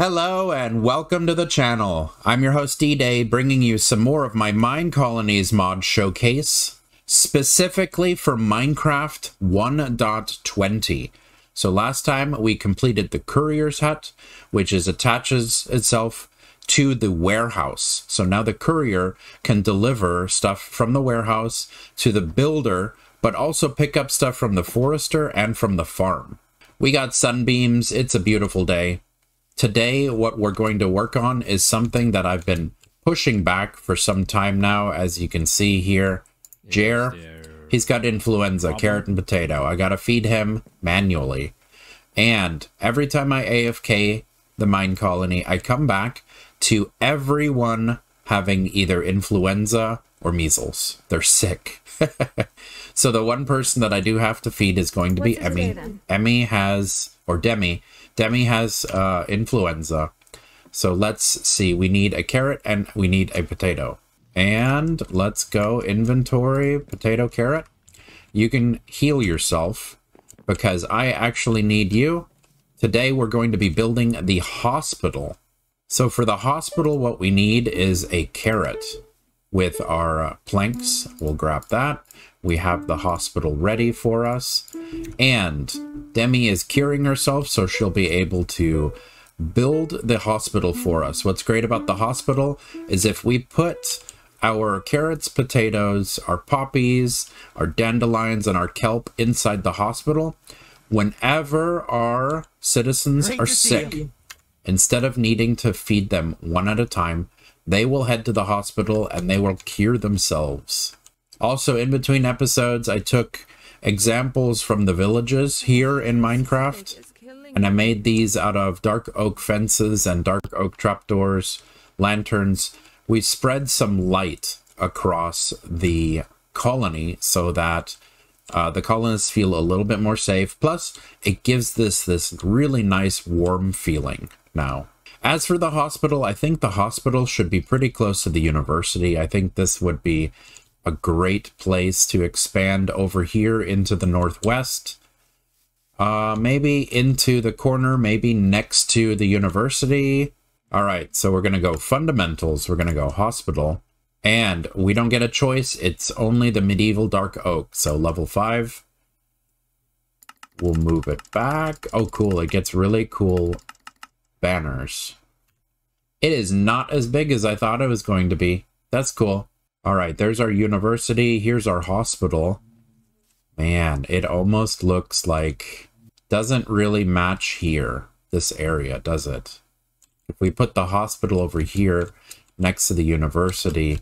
Hello and welcome to the channel. I'm your host D-Day, bringing you some more of my Minecolonies mod showcase, specifically for Minecraft 1.20. So last time we completed the courier's hut, which attaches itself to the warehouse. So now the courier can deliver stuff from the warehouse to the builder, but also pick up stuff from the forester and from the farm. We got sunbeams, it's a beautiful day. Today, what we're going to work on is something that I've been pushing back for some time now, as you can see here. Jer, he's got influenza, carrot and potato. I gotta feed him manually. And every time I AFK the mine colony, I come back to everyone having either influenza or measles. They're sick. So the one person that I do have to feed is going to be Emmy. Demi has influenza. So let's see, we need a carrot and we need a potato. And let's go inventory, potato, carrot. You can heal yourself because I actually need you. Today we're going to be building the hospital. So for the hospital, what we need is a carrot with our planks. We'll grab that. We have the hospital ready for us. And Demi is curing herself, so she'll be able to build the hospital for us. What's great about the hospital is if we put our carrots, potatoes, our poppies, our dandelions, and our kelp inside the hospital, whenever our citizens are sick, instead of needing to feed them one at a time, they will head to the hospital and they will cure themselves. Also, in between episodes, I took examples from the villages here in Minecraft, and I made these out of dark oak fences and dark oak trapdoors, lanterns. We spread some light across the colony so that the colonists feel a little bit more safe. Plus, it gives this really nice warm feeling now. As for the hospital, I think the hospital should be pretty close to the university. I think this would be a great place to expand over here into the northwest. Maybe into the corner, maybe next to the university. All right, so we're going to go fundamentals. We're going to go hospital. And we don't get a choice. It's only the medieval dark oak. So level 5. We'll move it back. Oh, cool. It gets really cool banners. It is not as big as I thought it was going to be. That's cool. All right, there's our university. Here's our hospital. Man, it almost looks like... doesn't really match here, this area, does it? If we put the hospital over here next to the university,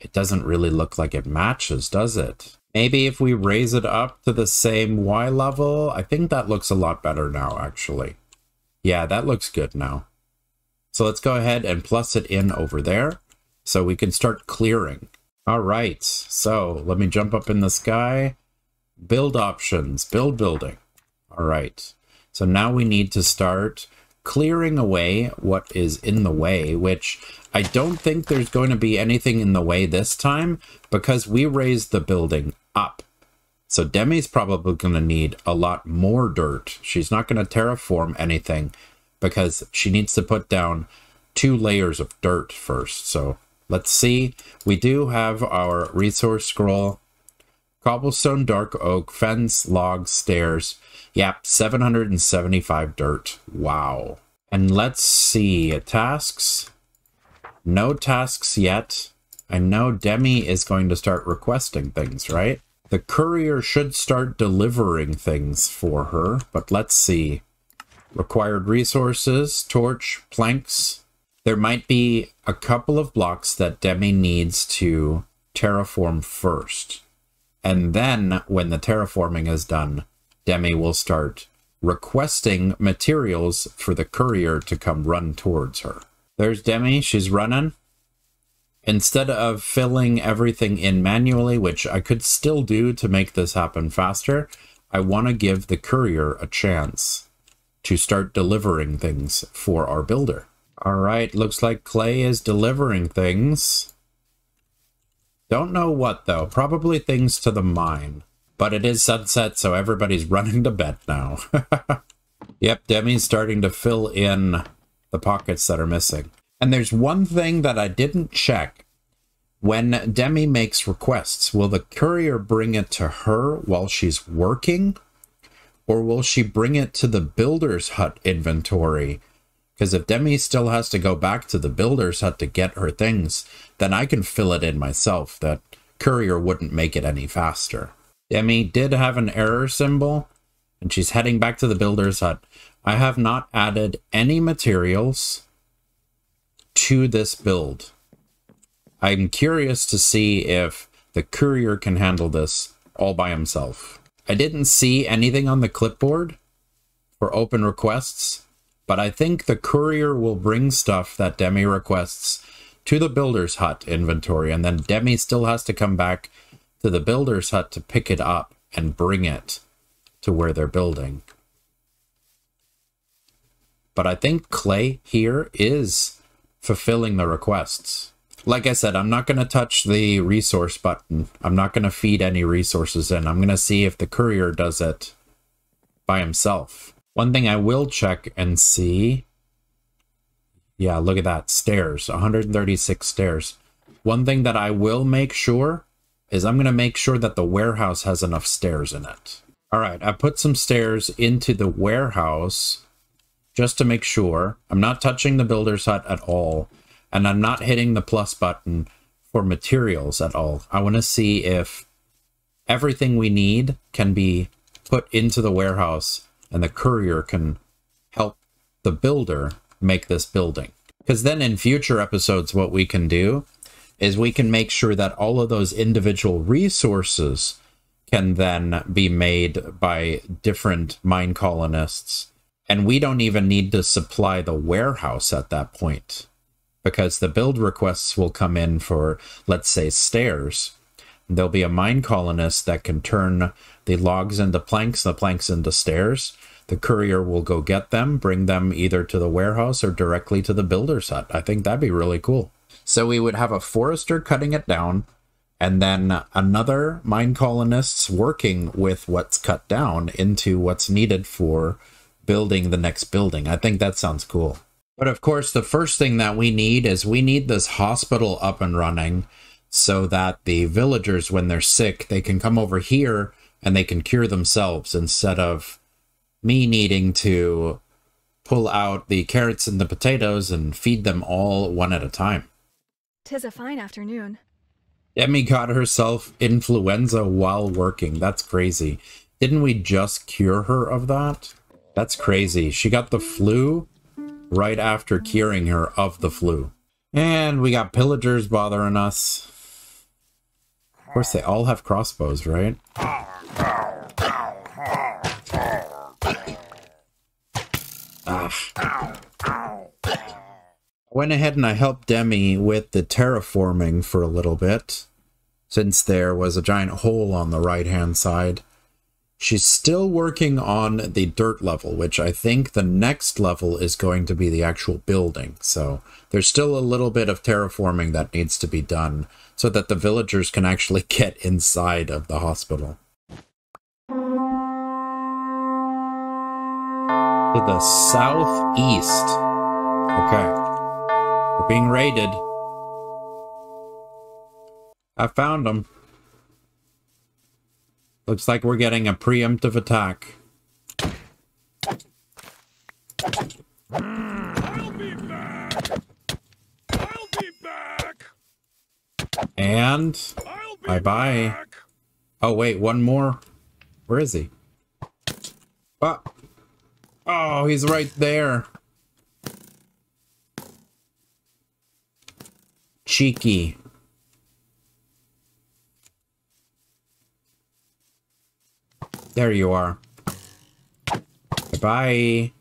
it doesn't really look like it matches, does it? Maybe if we raise it up to the same Y level, I think that looks a lot better now, actually. Yeah, that looks good now. So let's go ahead and plus it in over there so we can start clearing. All right, so let me jump up in the sky. Build options, build building. All right, so now we need to start clearing away what is in the way, which I don't think there's going to be anything in the way this time because we raised the building up. So Demi's probably going to need a lot more dirt. She's not going to terraform anything because she needs to put down 2 layers of dirt first. So let's see. We do have our resource scroll. Cobblestone, dark oak, fence, logs, stairs. Yep, 775 dirt. Wow. And let's see. Tasks. No tasks yet. I know Demi is going to start requesting things, right? The courier should start delivering things for her, but let's see. Required resources, torch, planks. There might be a couple of blocks that Demi needs to terraform first. And then when the terraforming is done, Demi will start requesting materials for the courier to come run towards her. There's Demi, she's running. Instead of filling everything in manually, which I could still do to make this happen faster, I want to give the courier a chance to start delivering things for our builder. All right, looks like Clay is delivering things. Don't know what, though. Probably things to the mine. But it is sunset, so everybody's running to bed now. Yep, Demi's starting to fill in the pockets that are missing. And there's one thing that I didn't check. When Demi makes requests, will the courier bring it to her while she's working? Or will she bring it to the builder's hut inventory? Because if Demi still has to go back to the builder's hut to get her things, then I can fill it in myself. That courier wouldn't make it any faster. Demi did have an error symbol, and she's heading back to the builder's hut. I have not added any materials to this build. I'm curious to see if the courier can handle this all by himself. I didn't see anything on the clipboard for open requests, but I think the courier will bring stuff that Demi requests to the builder's hut inventory, and then Demi still has to come back to the builder's hut to pick it up and bring it to where they're building. But I think Clay here is fulfilling the requests. Like I said, I'm not going to touch the resource button. I'm not going to feed any resources in. I'm going to see if the courier does it by himself. One thing I will check and see. Yeah, look at that. Stairs. 136 stairs. One thing that I will make sure is I'm going to make sure that the warehouse has enough stairs in it. All right, I put some stairs into the warehouse just to make sure. I'm not touching the builder's hut at all. And I'm not hitting the plus button for materials at all. I want to see if everything we need can be put into the warehouse and the courier can help the builder make this building. Because then in future episodes, what we can do is we can make sure that all of those individual resources can then be made by different mine colonists. And we don't even need to supply the warehouse at that point, because the build requests will come in for, let's say, stairs. There'll be a mine colonist that can turn the logs into planks, the planks into stairs. The courier will go get them, bring them either to the warehouse or directly to the builder's hut. I think that'd be really cool. So we would have a forester cutting it down, and then another mine colonists working with what's cut down into what's needed for building the next building. I think that sounds cool. But of course, the first thing that we need is we need this hospital up and running so that the villagers, when they're sick, they can come over here and they can cure themselves instead of me needing to pull out the carrots and the potatoes and feed them all one at a time. 'Tis a fine afternoon. Demi got herself influenza while working. That's crazy. Didn't we just cure her of that? That's crazy. She got the flu right after curing her of the flu. And we got pillagers bothering us. Of course, they all have crossbows, right? I went ahead and I helped Demi with the terraforming for a little bit, since there was a giant hole on the right-hand side. She's still working on the dirt level, which I think the next level is going to be the actual building. So there's still a little bit of terraforming that needs to be done so that the villagers can actually get inside of the hospital. To the southeast. Okay. We're being raided. I found them. Looks like we're getting a preemptive attack. I'll be back. I'll be back. And bye-bye. Back. Oh, wait, one more. Where is he? Oh, he's right there. Cheeky. There you are. Bye-bye.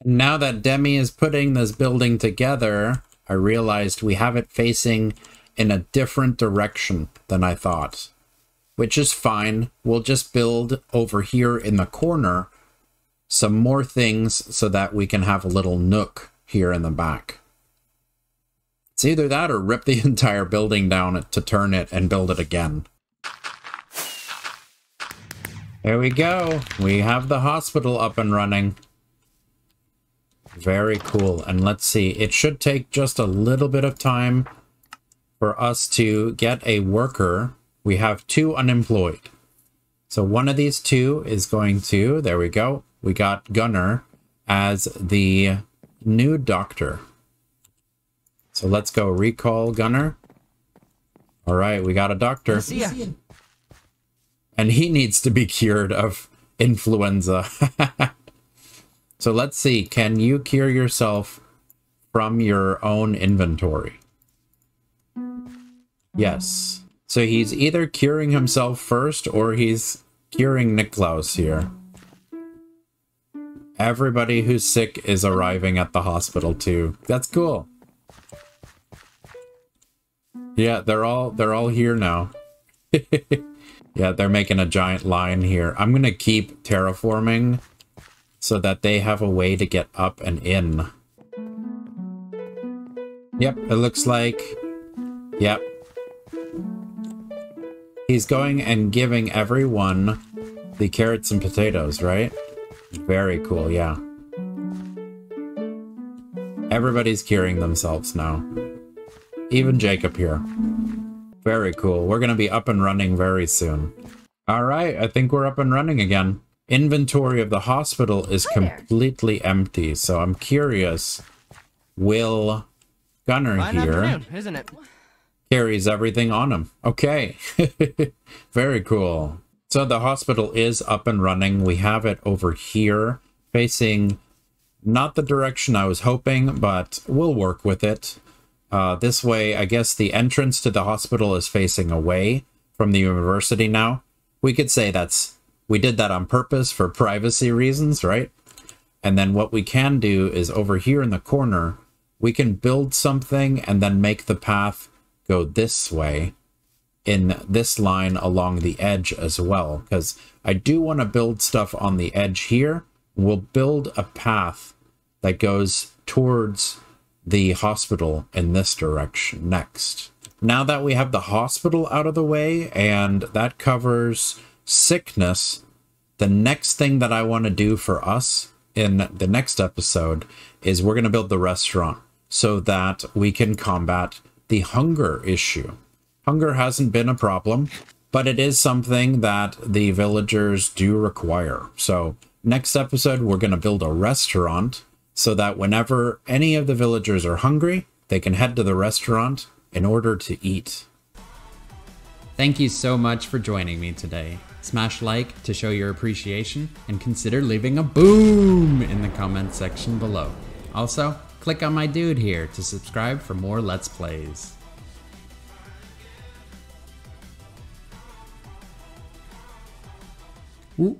Now that Demi is putting this building together, I realized we have it facing in a different direction than I thought. Which is fine. We'll just build over here in the corner some more things so that we can have a little nook here in the back. It's either that or rip the entire building down to turn it and build it again. There we go. We have the hospital up and running. Very cool. And let's see, it should take just a little bit of time for us to get a worker. We have 2 unemployed. So one of these 2 is going to, there we go. We got Gunner as the new doctor. So let's go recall Gunner. All right, we got a doctor. And he needs to be cured of influenza. So let's see, can you cure yourself from your own inventory? Yes. So he's either curing himself first or he's curing Niklaus here. Everybody who's sick is arriving at the hospital too. That's cool. Yeah, they're all here now. Yeah, they're making a giant line here. I'm gonna keep terraforming so that they have a way to get up and in. Yep, it looks like... Yep. He's going and giving everyone the carrots and potatoes, right? Very cool, yeah. Everybody's curing themselves now. Even Jacob here. Very cool. We're going to be up and running very soon. All right, I think we're up and running again. Inventory of the hospital is completely empty, so I'm curious, will Gunner here isn't it? carries everything on him? Okay. Very cool. So the hospital is up and running. We have it over here facing not the direction I was hoping, but we'll work with it. This way, I guess the entrance to the hospital is facing away from the university now. We could say we did that on purpose for privacy reasons, right? And then what we can do is over here in the corner, we can build something and then make the path go this way in this line along the edge as well. Because I do want to build stuff on the edge here. We'll build a path that goes towards the hospital in this direction next. Now that we have the hospital out of the way and that covers sickness, the next thing that I want to do for us in the next episode is we're going to build the restaurant so that we can combat the hunger issue. Hunger hasn't been a problem, but it is something that the villagers do require. So next episode, we're going to build a restaurant so that whenever any of the villagers are hungry, they can head to the restaurant in order to eat. Thank you so much for joining me today. Smash like to show your appreciation and consider leaving a boom in the comment section below. Also, click on my dude here to subscribe for more Let's Plays. Ooh.